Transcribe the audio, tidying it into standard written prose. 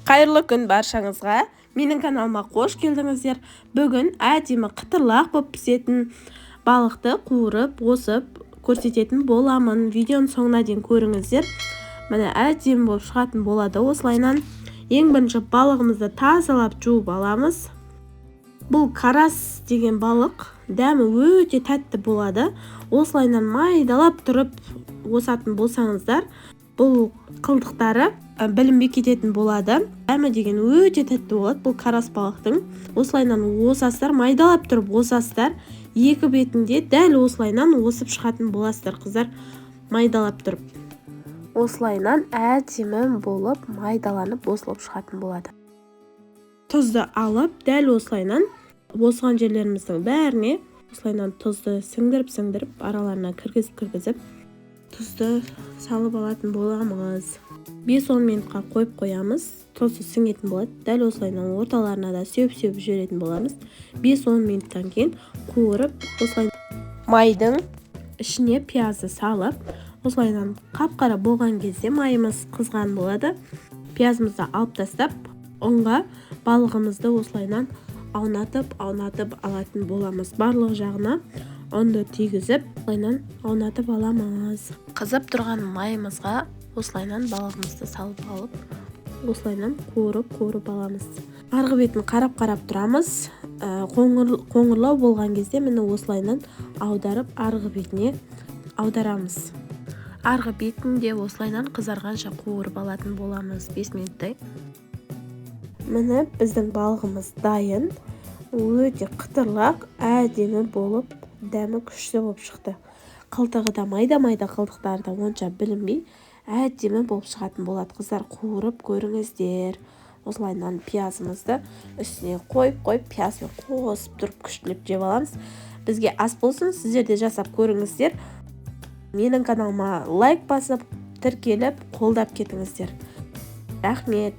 Қайырлы күн баршаңызға. Менің каналыма қош келдіңіздер. Бүгін әдемі қытырлақ болып пісетін балықты қуырып, осып көрсететін боламын. Видеоның соңына дейін көріңіздер. Міне әдемі болып шығатын болады осылайынан. Ең бірінші балығымызды тазалап жуып аламыз. Бұл карас деген балық дәмі өте тәтті болады. Осылайынан майдалап тұрып осатын болсаңыздар, бұл қылдықтары білінбей кететін болады. Дәмі деген өте тәтті болады бұл карас балықтың. Осылайынан осасыздар, майдалап тұрып осасыздар. Екі бетінде дәл осылайынан осып шығатын боласыздар, қыздар, майдалап тұрып. Осылайынан әдемі болып майдаланып осылып шығатын болады. Тұзды алып, дәл осылайынан осыған жерлеріміздің бәріне осылайынан тұзды сіңдіріп араларына кіргізіп тұзды салып алатын боламыз. 5-10 минутқа қойып қоямыз. Тұзды сіңетін болады. Дәл осылайынан орталарына да сөп жіберетін боламыз. 5-10 минуттан кейін қуырып, осылайынан майдың ішіне пиязды салып, осылайынан қап-қара болған кезде майымыз қызған болады. Пиязымызды алып тастап, онға балығымызды осылайынан аунатып алатын боламыз. Барлық жағына онды түйгізіп, осылайынан аунатып аламыз. Қызып тұрған майымызға осылайынан балығымызды салып алып, осылайынан қуырып аламыз. Арғы бетін қарап тұрамыз. Қоңырлау болған кезде мені осылайынан аударып, арғы бетіне аударамыз. Арғы бетінде осылайынан қызарғанша қуырып алатын боламыз 5 минуттай. Міне біздің балығымыз дайын. Өте қытырлақ, әдемі болып, дәмі күшті болып шықты. Қылтығы да майда қылтықтары да онша білінбей, әдемі болып шығатын болады. Қыздар, қуырып көріңіздер. Осылайынан пиязымызды үстіне қойып, пиязбен қосып тұрып күштілеп жеп аламыз. Бізге ас болсын, сіздер де жасап көріңіздер. Менің каналыма лайк басып, тіркеліп, қолдап кетіңіздер. Рахмет.